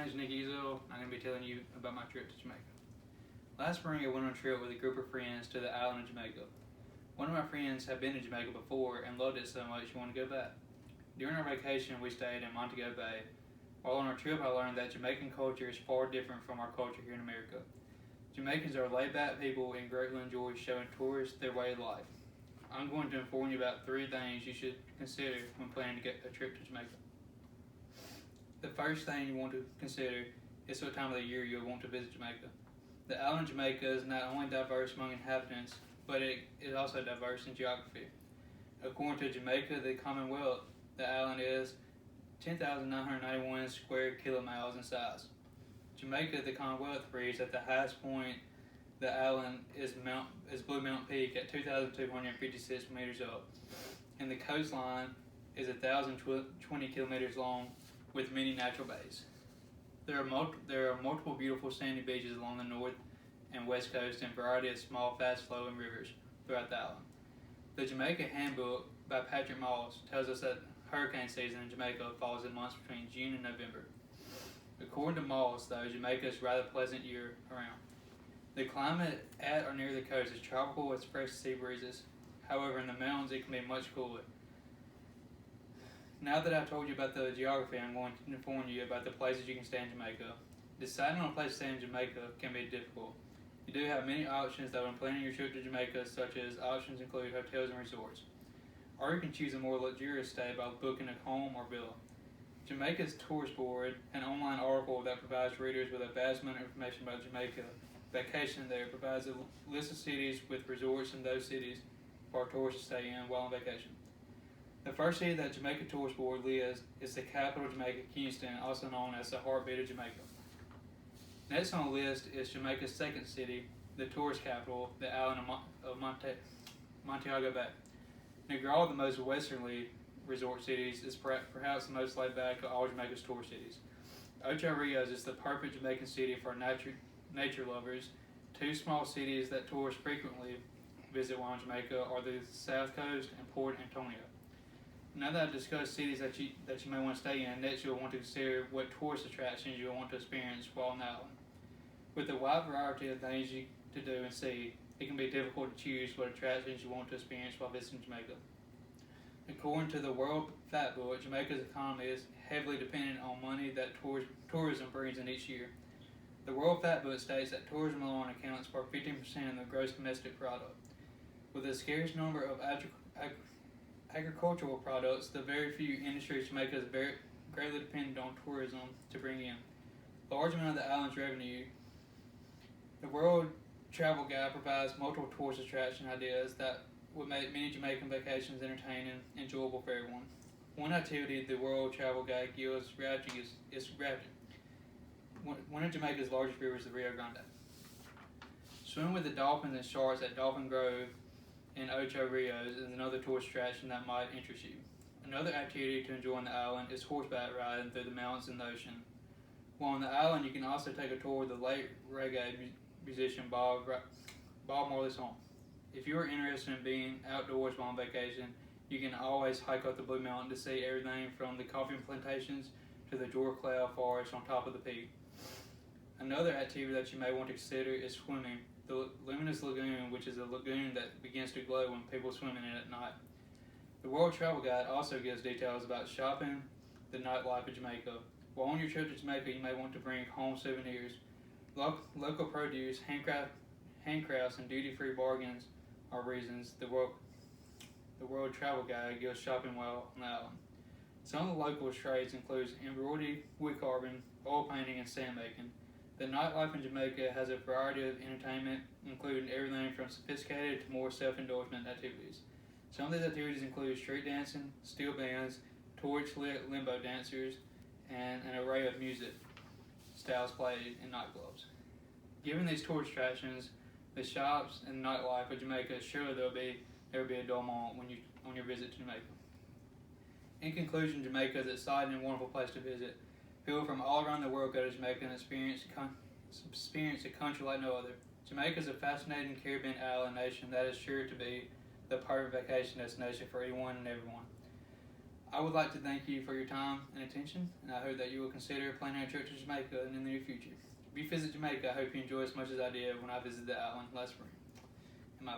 name is Nick Ezel. I'm going to be telling you about my trip to Jamaica. Last spring I went on a trip with a group of friends to the island of Jamaica. One of my friends had been to Jamaica before and loved it so much he wanted to go back. During our vacation we stayed in Montego Bay. While on our trip I learned that Jamaican culture is far different from our culture here in America. Jamaicans are laid-back people and greatly enjoy showing tourists their way of life. I'm going to inform you about 3 things you should consider when planning to get a trip to Jamaica. The first thing you want to consider is what time of the year you'll want to visit Jamaica. The island of Jamaica is not only diverse among inhabitants, but it is also diverse in geography. According to Jamaica, the Commonwealth, the island is 10,991 square kilomiles in size. Jamaica, the Commonwealth, reads at the highest point the island is Blue Mountain Peak at 2,256 meters up, and the coastline is 1,020 kilometers long with many natural bays. There are multiple beautiful sandy beaches along the north and west coast and a variety of small, fast-flowing rivers throughout the island. The Jamaica Handbook by Patrick Moss tells us that hurricane season in Jamaica falls in months between June and November. According to Moss, though, Jamaica is rather pleasant year-round. The climate at or near the coast is tropical with fresh sea breezes. However, in the mountains it can be much cooler. Now that I've told you about the geography, I'm going to inform you about the places you can stay in Jamaica. Deciding on a place to stay in Jamaica can be difficult. You do have many options though when planning your trip to Jamaica, such as options include hotels and resorts. Or you can choose a more luxurious stay by booking a home or villa. Jamaica's Tourist Board, an online article that provides readers with a vast amount of information about Jamaica. Vacation there provides a list of cities with resorts in those cities for tourists to stay in while on vacation. The first city that Jamaica Tourist Board lists is the capital of Jamaica, Kingston, also known as the heartbeat of Jamaica. Next on the list is Jamaica's second city, the tourist capital, the island of Montego Bay. Negril, the most westerly resort cities, is perhaps the most laid back of all Jamaica's tourist cities. Ocho Rios is the perfect Jamaican city for nature lovers. 2 small cities that tourists frequently visit while in Jamaica are the South Coast and Port Antonio. Now that I've discussed cities that you may want to stay in, next you'll want to consider what tourist attractions you'll want to experience while on the island. With the wide variety of things to do and see, it can be difficult to choose what attractions you want to experience while visiting Jamaica. According to the World Factbook, Jamaica's economy is heavily dependent on money that tourism brings in each year. The World Factbook states that tourism alone accounts for 15% of the gross domestic product. With a scarce number of agricultural products, the very few industries Jamaica is greatly dependent on tourism to bring in. Large amount of the island's revenue. The World Travel Guide provides multiple tourist attraction ideas that would make many Jamaican vacations entertaining and enjoyable for everyone. One activity the World Travel Guide gives rafting is rafting. One of Jamaica's largest rivers is the Rio Grande. Swimming with the dolphins and sharks at Dolphin Grove in Ocho Rios is another tourist attraction that might interest you. Another activity to enjoy on the island is horseback riding through the mountains and the ocean. While on the island, you can also take a tour of the late reggae musician Bob Marley's home. If you are interested in being outdoors while on vacation, you can always hike up the Blue Mountain to see everything from the coffee plantations to the Jor Cloud forest on top of the peak. Another activity that you may want to consider is swimming. The Luminous Lagoon, which is a lagoon that begins to glow when people swim in it at night. The World Travel Guide also gives details about shopping, the nightlife of Jamaica. While on your trip to Jamaica, you may want to bring home souvenirs. Local produce, handcrafts, and duty-free bargains are reasons the World Travel Guide gives shopping while on the island. Some of the local trades include embroidery, wood carving, oil painting, and sandmaking. The nightlife in Jamaica has a variety of entertainment, including everything from sophisticated to more self-indulgent activities. Some of these activities include street dancing, steel bands, torch-lit limbo dancers, and an array of music styles played in nightclubs. Given these tourist attractions, the shops and nightlife of Jamaica, surely there will be a dull moment on your visit to Jamaica. In conclusion, Jamaica is an exciting and wonderful place to visit. People from all around the world go to Jamaica and experience a country like no other. Jamaica is a fascinating Caribbean island nation that is sure to be the perfect vacation destination for anyone and everyone. I would like to thank you for your time and attention, and I hope that you will consider planning a trip to Jamaica in the near future. If you visit Jamaica, I hope you enjoy as much as I did when I visited the island last spring. And my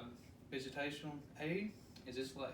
visitational aid is this way.